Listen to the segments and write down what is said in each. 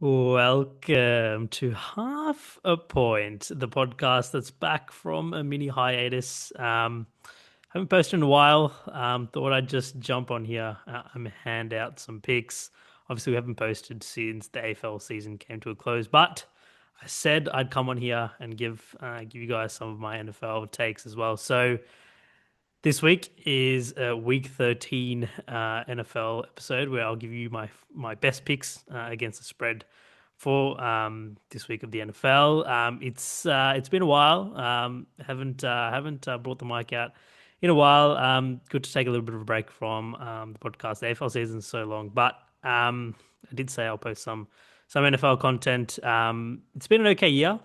Welcome to Half a Point, the podcast that's back from a mini hiatus. Haven't posted in a while. Thought I'd just jump on here and hand out some picks. Obviously, we haven't posted since the AFL season came to a close, but I said I'd come on here and give you guys some of my NFL takes as well. So this week is a week 13 NFL episode where I'll give you my best picks against the spread for this week of the NFL. It's been a while. Haven't brought the mic out in a while. Good to take a little bit of a break from the podcast. The AFL season's so long, but I did say I'll post some NFL content. It's been an okay year.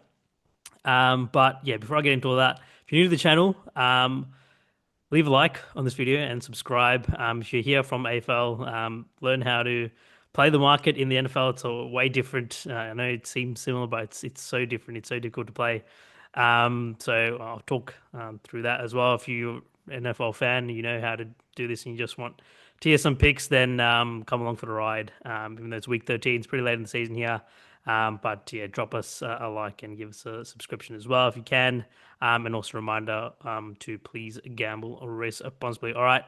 But yeah, before I get into all that, if you're new to the channel, leave a like on this video and subscribe. If you're here from AFL, learn how to play the market in the NFL. It's a way different. I know it seems similar, but it's so different. It's so difficult to play. So I'll talk through that as well. If you're an NFL fan, you know how to do this, and you just want to hear some picks, then come along for the ride. Even though it's week 13, it's pretty late in the season here. But yeah, drop us a like and give us a subscription as well if you can. And also a reminder to please gamble responsibly. All right,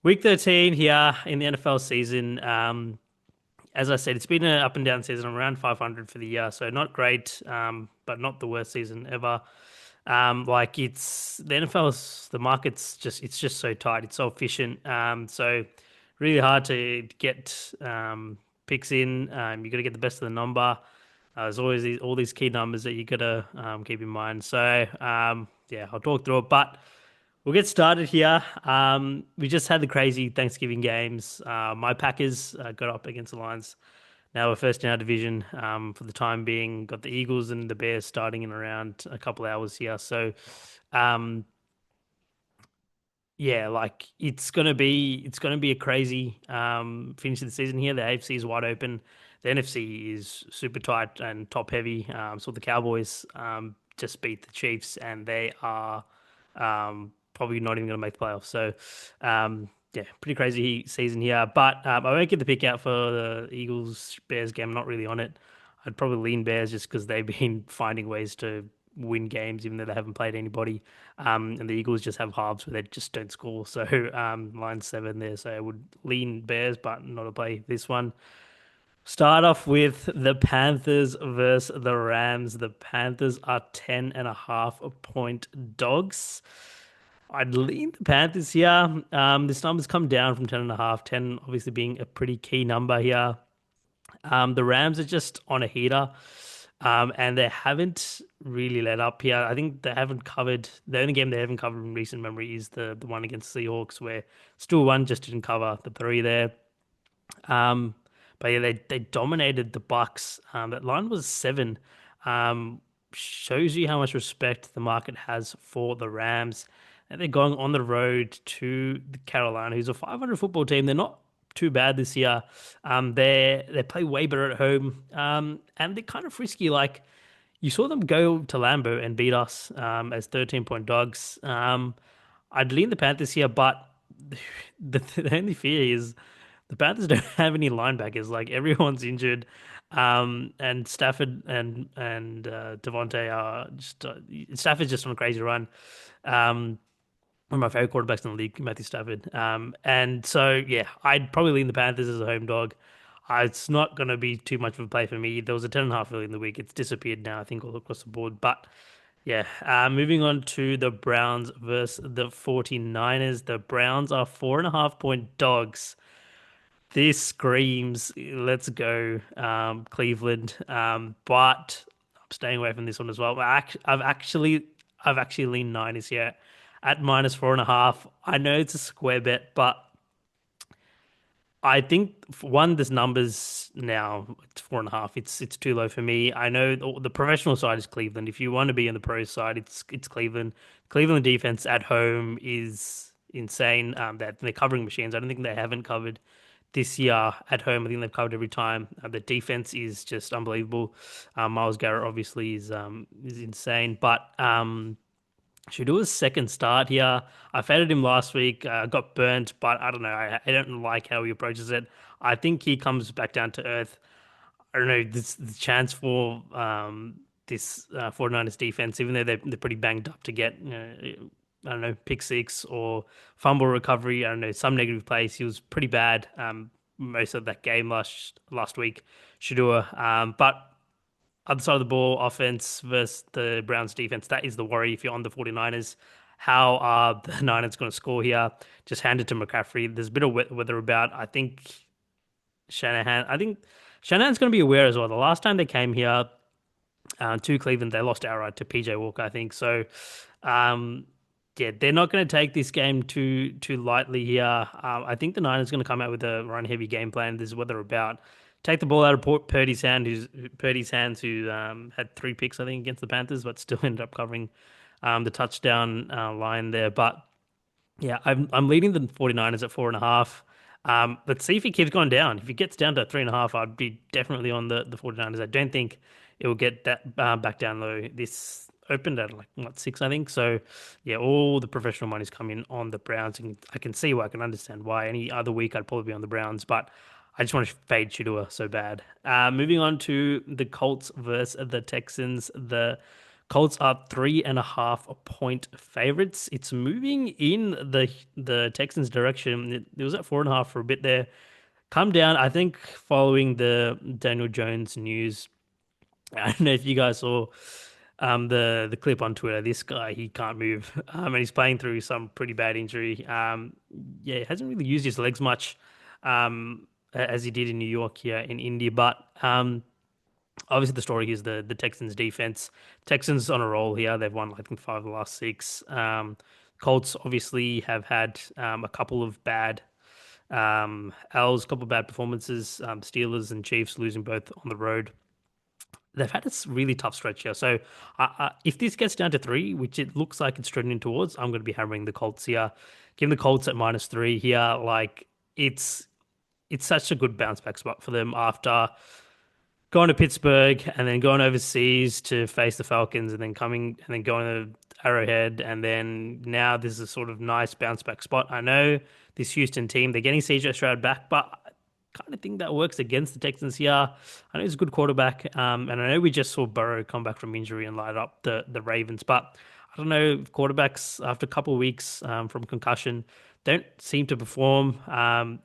week 13 here in the NFL season. As I said, it's been an up and down season. I'm around 500 for the year, so not great, but not the worst season ever. Like it's the NFL's the market's just so tight. It's so efficient. So really hard to get picks in. You got to get the best of the number. There's always all these key numbers that you got to keep in mind. So yeah, I'll talk through it, but we'll get started here. We just had the crazy Thanksgiving games. My Packers got up against the Lions. Now we're first in our division for the time being. Got the Eagles and the Bears starting in around a couple hours here. So, um, yeah, like it's gonna be a crazy finish of the season here. The AFC is wide open. The NFC is super tight and top heavy. So the Cowboys just beat the Chiefs, and they are probably not even going to make the playoffs. So yeah, pretty crazy season here. But I won't get the pick out for the Eagles Bears game. I'm not really on it. I'd probably lean Bears just because they've been finding ways to win games, even though they haven't played anybody. And the Eagles just have halves where they just don't score. So line 7 there. So I would lean Bears, but not to play this one. Start off with the Panthers versus the Rams. The Panthers are 10.5 point dogs. I'd lean the Panthers here. This number's come down from 10.5. 10 obviously being a pretty key number here. The Rams are just on a heater. And they haven't really let up here. I think they haven't covered the only game they haven't covered in recent memory is the one against the Seahawks, where still one just didn't cover the three there. Um, but yeah, they dominated the Bucks. That line was 7. Shows you how much respect the market has for the Rams. And they're going on the road to the Carolina, who's a 500 football team. They're not too bad this year. They play way better at home. And they're kind of frisky. Like you saw them go to Lambeau and beat us as 13-point dogs. I'd lean the Panthers here, but the only fear is the Panthers don't have any linebackers. Like everyone's injured, and Stafford and Devontae are just Stafford's just on a crazy run. One of my favorite quarterbacks in the league, Matthew Stafford. And so yeah, I'd probably lean the Panthers as a home dog. It's not going to be too much of a play for me. There was a 10.5 early in the week. It's disappeared now, I think, all across the board. But yeah, moving on to the Browns versus the 49ers. The Browns are 4.5 point dogs. This screams, let's go, Cleveland. But I'm staying away from this one as well. I've actually leaned Niners here at -4.5. I know it's a square bet, but I think for one, there's numbers now. It's 4.5. It's too low for me. I know the professional side is Cleveland. If you want to be on the pro side, it's Cleveland. Cleveland defense at home is insane. That they're covering machines. I don't think they haven't covered this year at home. I think they've covered every time. The defense is just unbelievable. Miles Garrett obviously is insane, but should do a second start here. I faded him last week, got burnt, but I don't know. I don't like how he approaches it. I think he comes back down to earth. I don't know, this the chance for this 49ers defense, even though they're pretty banged up to get, I don't know, pick six or fumble recovery. I don't know, some negative plays. He was pretty bad most of that game last week, Shadua. But other side of the ball, offense versus the Browns defense, that is the worry if you're on the 49ers. How are the Niners going to score here? Just hand it to McCaffrey. There's a bit of weather about. I think Shanahan's going to be aware as well. The last time they came here to Cleveland, they lost outright to PJ Walker, I think. So, um, yeah, they're not going to take this game too lightly here. I think the Niners going to come out with a run heavy game plan. This is what they're about. Take the ball out of Purdy's hands, who had three picks, I think, against the Panthers, but still ended up covering the touchdown line there. But yeah, I'm leading the 49ers at 4.5. Let's see if he keeps going down. If he gets down to 3.5, I'd be definitely on the 49ers. I don't think it will get that back down low. This opened at like what, 6, I think. So yeah, all the professional money's coming on the Browns, and I can see why. I can understand why. Any other week, I'd probably be on the Browns, but I just want to fade Shadua so bad. Moving on to the Colts versus the Texans. The Colts are 3.5 point favorites. It's moving in the Texans' direction. It was at 4.5 for a bit there. Come down, I think, following the Daniel Jones news. I don't know if you guys saw the clip on Twitter. This guy, he can't move, and he's playing through some pretty bad injury. Yeah, he hasn't really used his legs much, as he did in New York here in India, but obviously the story is the Texans defense. Texans on a roll here. They've won, I think, 5 of the last 6. Colts obviously have had a couple of bad L's, a couple of bad performances. Steelers and Chiefs losing both on the road. They've had a really tough stretch here. So if this gets down to 3, which it looks like it's trending towards, I'm going to be hammering the Colts here. Giving the Colts at -3 here. Like it's such a good bounce back spot for them after going to Pittsburgh and then going overseas to face the Falcons and then coming and then going to Arrowhead, and then now this is a sort of nice bounce back spot. I know this Houston team, they're getting CJ Stroud back, but I kind of think that works against the Texans here. I know he's a good quarterback, and I know we just saw Burrow come back from injury and light up the Ravens, but I don't know, quarterbacks after a couple of weeks from concussion don't seem to perform.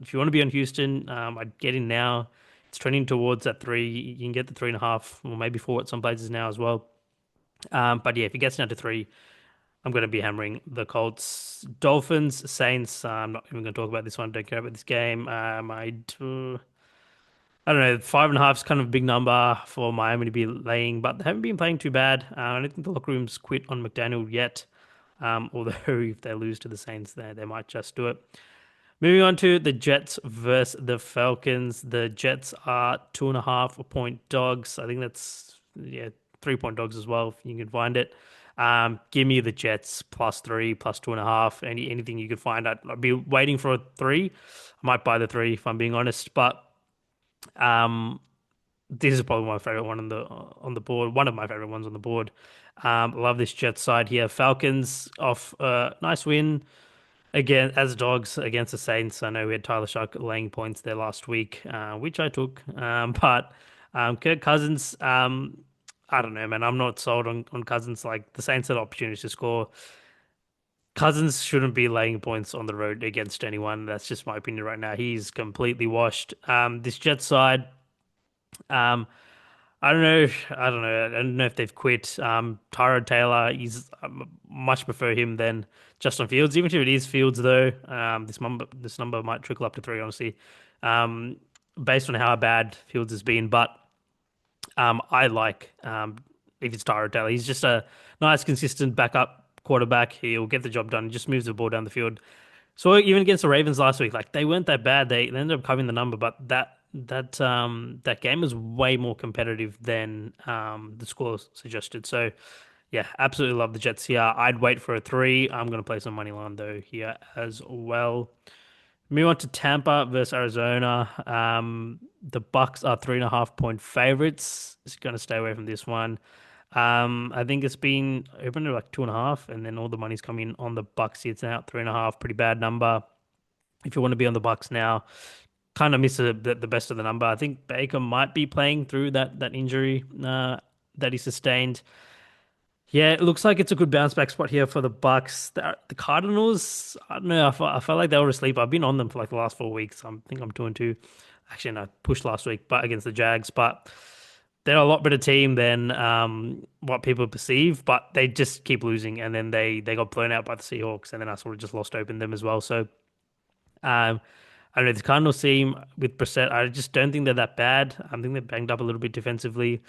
If you want to be on Houston, I'd get in now. It's trending towards that 3. You can get the 3.5 or maybe 4 at some places now as well. But yeah, if it gets down to 3, I'm going to be hammering the Colts. Dolphins, Saints. I'm not even going to talk about this one. Don't care about this game. I don't know. 5.5 is kind of a big number for Miami to be laying, but they haven't been playing too bad. I don't think the locker room's quit on McDaniel yet. Although if they lose to the Saints, they might just do it. Moving on to the Jets versus the Falcons. The Jets are 2.5 point dogs. I think that's, yeah, 3 point dogs as well, if you can find it. Give me the Jets +3, +2.5. Anything you could find. I'd be waiting for a 3. I might buy the 3 if I'm being honest, but um, this is probably my favorite one on the board. One of my favorite ones on the board. Love this Jets side here. Falcons off a nice win again as dogs against the Saints. I know we had Tyler Shuck laying points there last week, which I took. But Kirk Cousins, I don't know, man. I'm not sold on Cousins. Like the Saints had opportunities to score. Cousins shouldn't be laying points on the road against anyone. That's just my opinion right now. He's completely washed. This Jets side, um, I don't know. I don't know. I don't know if they've quit. Tyrod Taylor, much prefer him than Justin Fields. Even if it is Fields, though, this number might trickle up to 3, honestly, um, based on how bad Fields has been. But I like if it's Tyrod Taylor. He's just a nice, consistent backup quarterback. He'll get the job done. He just moves the ball down the field. So even against the Ravens last week, like they weren't that bad. They ended up covering the number, but that game was way more competitive than the score suggested. So yeah, absolutely love the Jets here. I'd wait for a 3. I'm going to play some money line though here as well. Move on to Tampa versus Arizona. The Bucks are 3.5 point favorites. Just going to stay away from this one. I think it's been open to like 2.5, and then all the money's coming on the Bucks. It's now 3.5. Pretty bad number. If you want to be on the Bucks now, kind of miss the best of the number. I think Baker might be playing through that injury that he sustained. Yeah, it looks like it's a good bounce back spot here for the Bucks. The Cardinals, I don't know. I felt like they were asleep. I've been on them for like the last 4 weeks. I think I'm 2-2. Actually, no, pushed last week, but against the Jags. But they're a lot better team than what people perceive. But they just keep losing, and then they got blown out by the Seahawks, and then I sort of just lost open them as well. So I don't know, the Cardinals team with Brissett, I just don't think they're that bad. I think they're banged up a little bit defensively.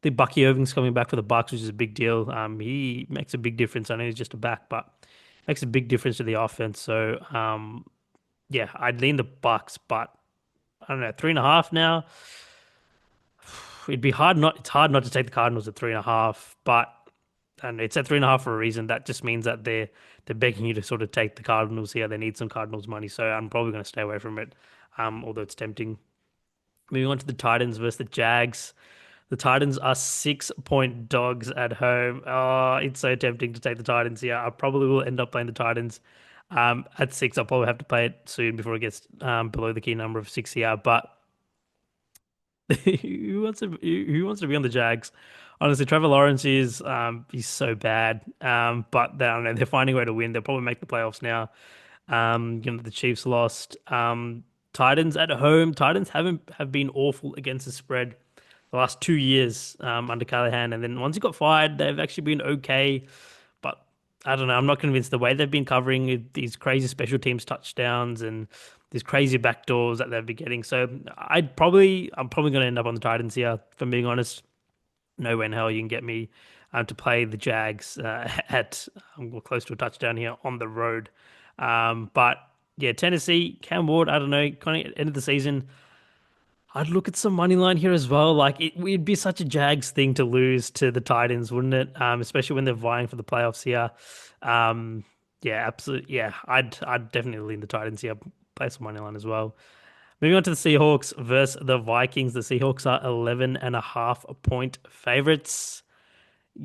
The Bucky Irving's coming back for the Bucks, which is a big deal. He makes a big difference. I know he's just a back, but makes a big difference to the offense. So yeah, I'd lean the Bucks, but I don't know, 3.5 now. It'd be hard not. It's hard not to take the Cardinals at 3.5, but and it's at 3.5 for a reason. That just means that they're begging you to sort of take the Cardinals here. They need some Cardinals money, so I'm probably going to stay away from it. Although it's tempting. Moving on to the Titans versus the Jags. The Titans are 6-point dogs at home. Oh, it's so tempting to take the Titans here. I probably will end up playing the Titans at 6. I'll probably have to play it soon before it gets below the key number of 6 here. But who wants to be on the Jags? Honestly, Trevor Lawrence is he's so bad. But they, I don't know, they're finding a way to win. They'll probably make the playoffs now. The Chiefs lost. Titans at home. Titans haven't have been awful against the spread the last 2 years under Callahan, and then once he got fired, they've actually been okay. But I don't know. I'm not convinced the way they've been covering these crazy special teams touchdowns and these crazy backdoors that they've been getting. So I'm probably going to end up on the Titans here. If I'm being honest, no way in hell you can get me to play the Jags at close to a touchdown here on the road. But yeah, Tennessee, Cam Ward, I don't know, kind of end of the season. I'd look at some money line here as well. Like it'd be such a Jags thing to lose to the Titans, wouldn't it? Especially when they're vying for the playoffs here. Yeah, absolutely. Yeah, I'd definitely lean the Titans here. Play some money line as well. Moving on to the Seahawks versus the Vikings. The Seahawks are 11.5-point favorites.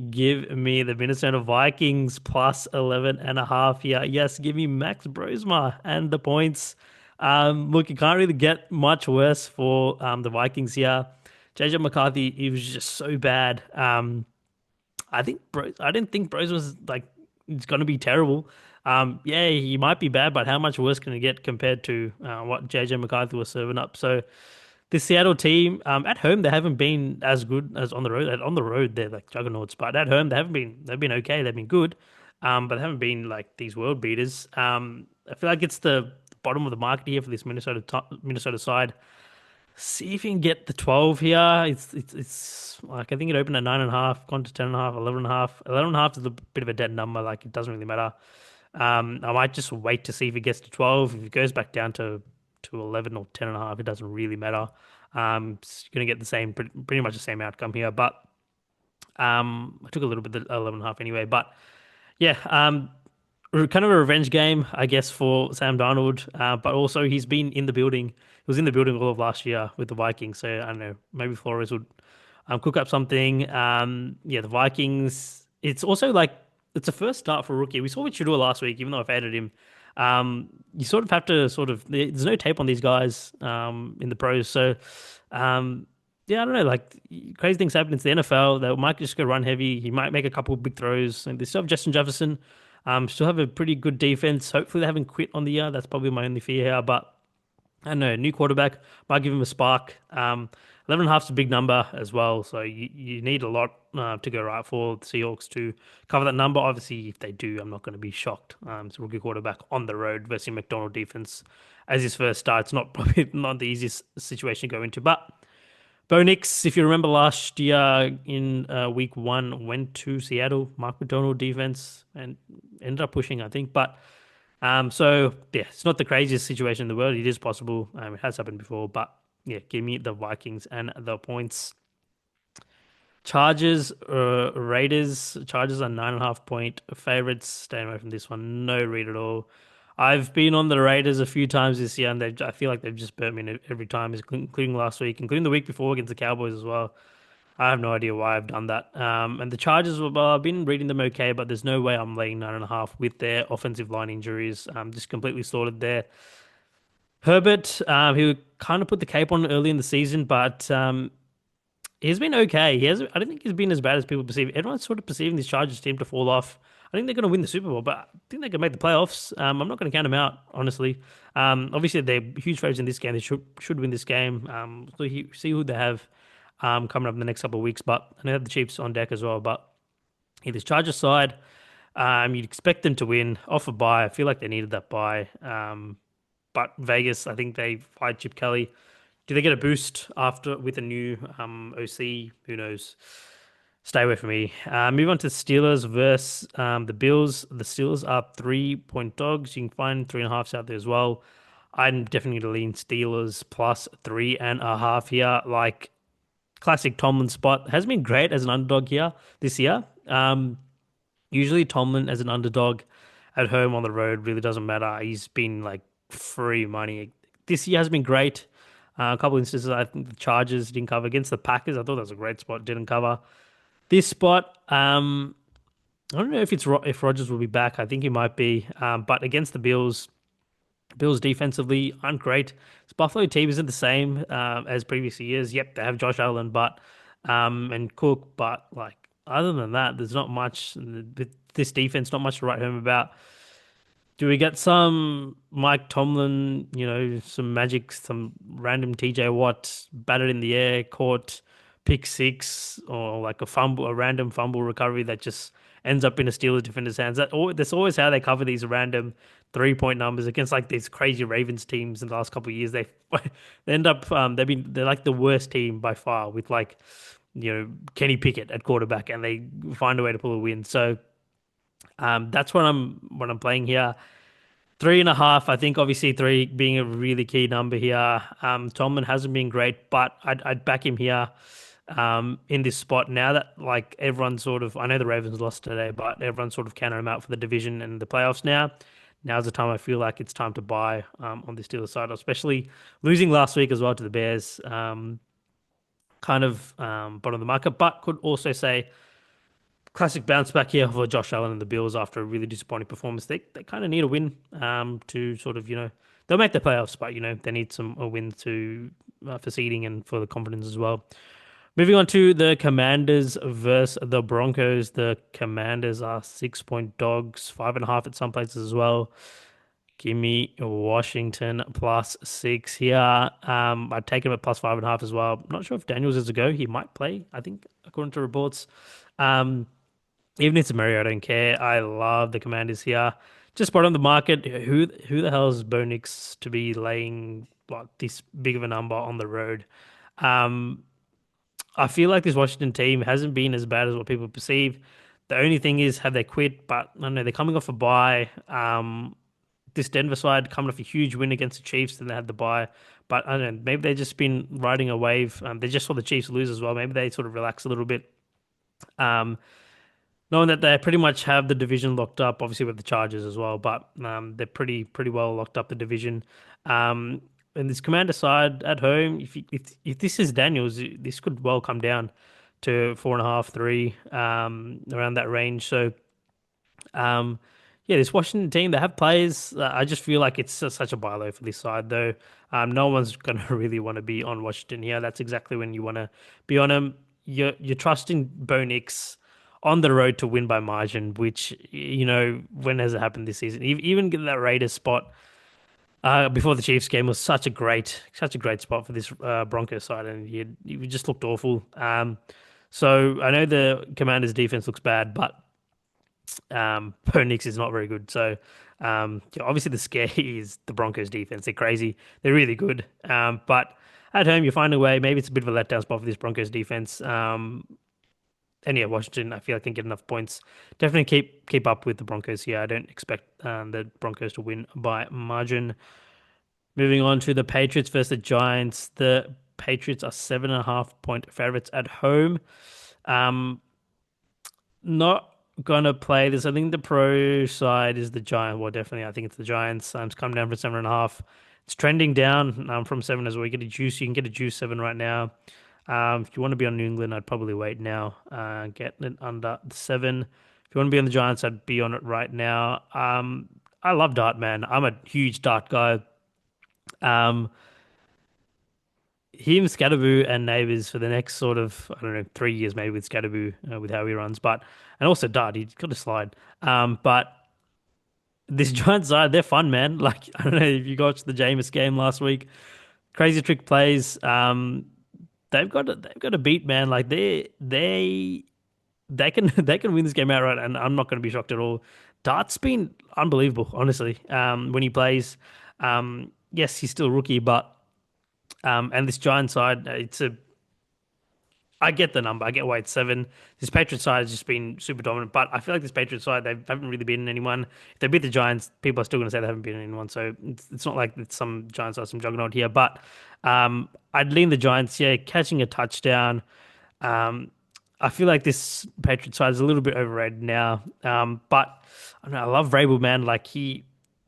Give me the Minnesota Vikings plus 11.5 here. Yes, give me Max Brosma and the points. Look, you can't really get much worse for the Vikings here. JJ McCarthy, he was just so bad. I didn't think Bros was like it's gonna be terrible. Yeah, he might be bad, but how much worse can it get compared to what JJ McCarthy was serving up? So the Seattle team, at home they haven't been as good as on the road. On the road they're like juggernauts, but at home they've been okay. They've been good, but they haven't been like these world beaters. I feel like it's the bottom of the market here for this Minnesota side. See if you can get the 12 here. It's like I think it opened at 9.5, gone to 10.5, 11.5. 11.5 is a bit of a dead number. Like it doesn't really matter. I might just wait to see if it gets to 12. If it goes back down to 11 or 10.5, it doesn't really matter. It's going to get the same, pretty much the same outcome here. But I took a little bit of 11.5 anyway. But yeah, kind of a revenge game, I guess, for Sam Darnold. But also he's been in the building. He was in the building all of last year with the Vikings. So I don't know, maybe Flores would cook up something. Yeah, the Vikings. It's also like it's a first start for a rookie. We saw with Shador last week, even though I've added him. You sort of have to there's no tape on these guys in the pros. So yeah, I don't know. Like crazy things happen in the NFL. They might just go run heavy. He might make a couple of big throws. And they still have Justin Jefferson. Still have a pretty good defense. Hopefully they haven't quit on the year. That's probably my only fear here. But I don't know, new quarterback might give him a spark. 11.5 is a big number as well, so you need a lot to go right for the Seahawks to cover that number. Obviously, if they do, I'm not going to be shocked. It's a rookie quarterback on the road versus McDonald defense as his first start. It's not probably not the easiest situation to go into, but Bo Nix, if you remember last year in week 1, went to Seattle, Mark McDonald defense, and ended up pushing, I think, but. So yeah, it's not the craziest situation in the world. It is possible. It has happened before, but yeah, give me the Vikings and the points. Chargers, Raiders. Chargers are 9.5-point favorites. Stay away from this one. No read at all. I've been on the Raiders a few times this year, and I feel like they've just burnt me every time, including last week, including the week before against the Cowboys as well. I have no idea why I've done that. And the Chargers, well, I've been reading them okay, but there's no way I'm laying 9.5 with their offensive line injuries. Just completely sorted there. Herbert, he kind of put the cape on early in the season, but he's been okay. I don't think he's been as bad as people perceive. Everyone's sort of perceiving this Chargers team to fall off. I think they're going to win the Super Bowl, but I think they can make the playoffs. I'm not going to count them out, honestly. Obviously, they're huge favorites in this game. They should win this game. So see who they have coming up in the next couple of weeks. But I know they have the Chiefs on deck as well. But in this Chargers side, you'd expect them to win off a bye. I feel like they needed that bye. But Vegas, I think they fired Chip Kelly. Do they get a boost after with a new OC? Who knows? Stay away from me. Move on to Steelers versus the Bills. The Steelers are 3-point dogs. You can find 3.5s out there as well. I'm definitely going to lean Steelers plus 3.5 here. Like classic Tomlin spot. Has been great as an underdog here this year. Usually Tomlin as an underdog at home on the road really doesn't matter. He's been like free money. This year has been great. A couple instances, I think the Chargers didn't cover against the Packers. I thought that was a great spot. Didn't cover this spot. I don't know if Rodgers will be back. I think he might be. But against the Bills, Bills defensively aren't great. This Buffalo team isn't the same as previous years. Yep, they have Josh Allen, but and Cook, but like other than that, there's not much with this defense. Not much to write home about. Do we get some Mike Tomlin, some magic, some random TJ Watt batted in the air, caught pick six, or like a random fumble recovery that just ends up in a Steelers defender's hands? That's always how they cover these random 3-point numbers against like these crazy Ravens teams in the last couple of years. They end up they're like the worst team by far with like Kenny Pickett at quarterback, and they find a way to pull a win. So that's what I'm playing here. 3.5. I think obviously three being a really key number here. Tomlin hasn't been great, but I'd back him here in this spot now that like everyone's sort of. I know the Ravens lost today, but everyone's sort of counting them out for the division and the playoffs now. Now's the time I feel like it's time to buy on the Steelers side, especially losing last week as well to the Bears. Kind of bottom of the market, but could also say classic bounce back here for Josh Allen and the Bills after a really disappointing performance. They kind of need a win to sort of they'll make the playoffs, but they need a win to for seeding and for the confidence as well. Moving on to the Commanders versus the Broncos. The Commanders are 6-point dogs, 5.5 at some places as well. Give me Washington plus 6 here. I'd take him at plus 5.5 as well. Not sure if Daniels is a go. He might play, I think, according to reports. Even if it's a Murray, I don't care. I love the Commanders here. Just spot on the market. Who the hell is Bo Nix to be laying like this big of a number on the road? Um, I feel like this Washington team hasn't been as bad as what people perceive. The only thing is, have they quit? But I don't know, they're coming off a bye. This Denver side coming off a huge win against the Chiefs, then they had the bye. But I don't know, maybe they've just been riding a wave. They just saw the Chiefs lose as well. Maybe they sort of relax a little bit. Um, Knowing that they pretty much have the division locked up, obviously with the Chargers as well, but they're pretty well locked up the division. Um, and this Commander side at home, if this is Daniels, this could well come down to 4.5, 3, around that range. So um, yeah, this Washington team, they have players. I just feel like it's such a buy low for this side, though. No one's going to really want to be on Washington here. That's exactly when you want to be on them. You're trusting Bo Nix on the road to win by margin, which, when has it happened this season? Even get that Raiders spot before the Chiefs game was such a great spot for this Broncos side, and you just looked awful. So I know the Commanders' defense looks bad, but Bo Nix is not very good. So obviously the scare is the Broncos' defense. They're crazy. They're really good. But at home, you find a way. Maybe it's a bit of a letdown spot for this Broncos defense. And yeah, Washington, I feel like they get enough points. Definitely keep up with the Broncos here. I don't expect the Broncos to win by margin. Moving on to the Patriots versus the Giants. The Patriots are 7.5-point favorites at home. Not gonna play this. I think the pro side is the Giants. Well, definitely, I think it's the Giants. It's come down from 7.5. It's trending down from 7 as well. You get a juice. You can get a juice 7 right now. If you want to be on New England, I'd probably wait now. Get it under 7. If you want to be on the Giants, I'd be on it right now. I love Dart, man. I'm a huge Dart guy. Um, him, Scatterboo, and Neighbours for the next sort of, I don't know, 3 years maybe with Scatterboo, with how he runs, but and also Dart, he's got a slide. But this Giants side, they're fun, man. Like I don't know if you watched the Jameis game last week, crazy trick plays. They've got a beat, man. Like they can they can win this game outright, and I'm not going to be shocked at all. Dart's been unbelievable, honestly. When he plays, yes, he's still a rookie, but and this Giant side, I get the number. I get why it's seven. This Patriots side has just been super dominant, but I feel like this Patriots side, they haven't really beaten anyone. If they beat the Giants, people are still going to say they haven't beaten anyone. So it's not like it's some Giants are some juggernaut here, but I'd lean the Giants, yeah, catching a touchdown. Um, I feel like this Patriots side is a little bit overrated now. But I don't know, I love Vrabel, man. Like they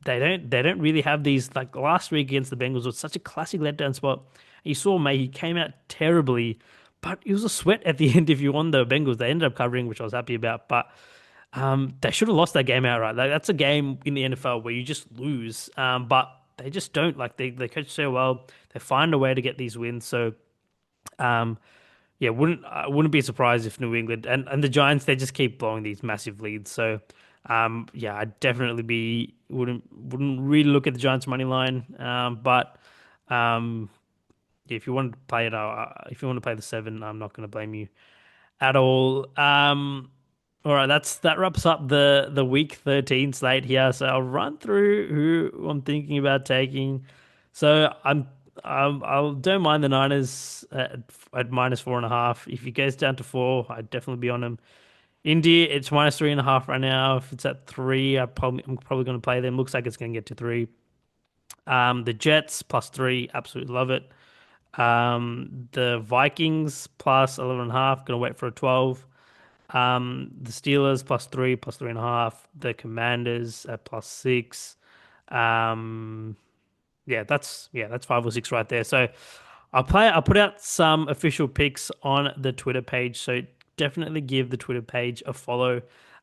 don't really have these like last week against the Bengals was such a classic letdown spot. You saw May, he came out terribly, but it was a sweat at the end if you won the Bengals. They ended up covering, which I was happy about. But they should have lost that game outright. Like that's a game in the NFL where you just lose. But they just don't. Like they coach so well. They find a way to get these wins. So um, yeah, I wouldn't be surprised if New England and the Giants they just keep blowing these massive leads. So yeah, I'd definitely be wouldn't really look at the Giants money line. But um, yeah, if you want to play it, if you want to play the seven, I'm not going to blame you at all. All right, that wraps up the week 13 slate here. So I'll run through who I'm thinking about taking. So I don't mind the Niners at minus 4.5. If it goes down to four, I'd definitely be on them. India, it's minus 3.5 right now. If it's at three, I'm probably going to play them. Looks like it's going to get to three. The Jets plus three, absolutely love it. The Vikings plus 11.5, gonna wait for a 12. The Steelers plus 3.5. The Commanders at plus six. Um, that's 5 or 6 right there. So I'll put out some official picks on the Twitter page. So definitely give the Twitter page a follow.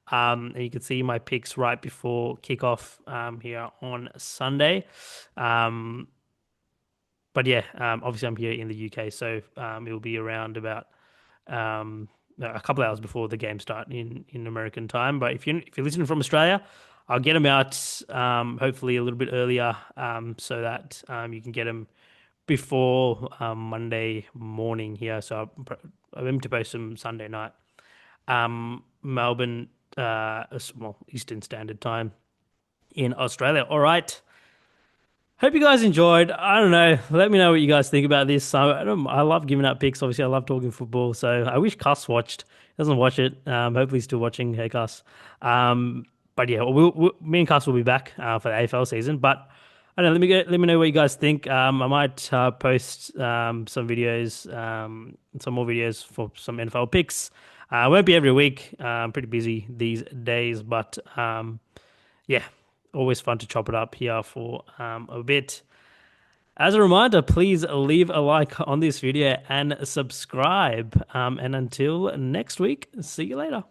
And you can see my picks right before kickoff here on Sunday. Um, but yeah, obviously I'm here in the UK, so it will be around about a couple hours before the game start in American time. But if you're listening from Australia, I'll get them out hopefully a little bit earlier so that you can get them before Monday morning here. So I'm aim to post them Sunday night, Melbourne, well Eastern Standard Time in Australia. All right. Hope you guys enjoyed. I don't know. Let me know what you guys think about this. I love giving out picks. Obviously, I love talking football. So I wish Cuss watched. He doesn't watch it. Hopefully, he's still watching. Hey, Cuss. But yeah, me and Cuss will be back for the AFL season. But I don't know. Let me know what you guys think. I might post some videos, some more videos for some NFL picks. It won't be every week. I'm pretty busy these days, but yeah, always fun to chop it up here for a bit. As a reminder, please leave a like on this video and subscribe. And until next week, see you later.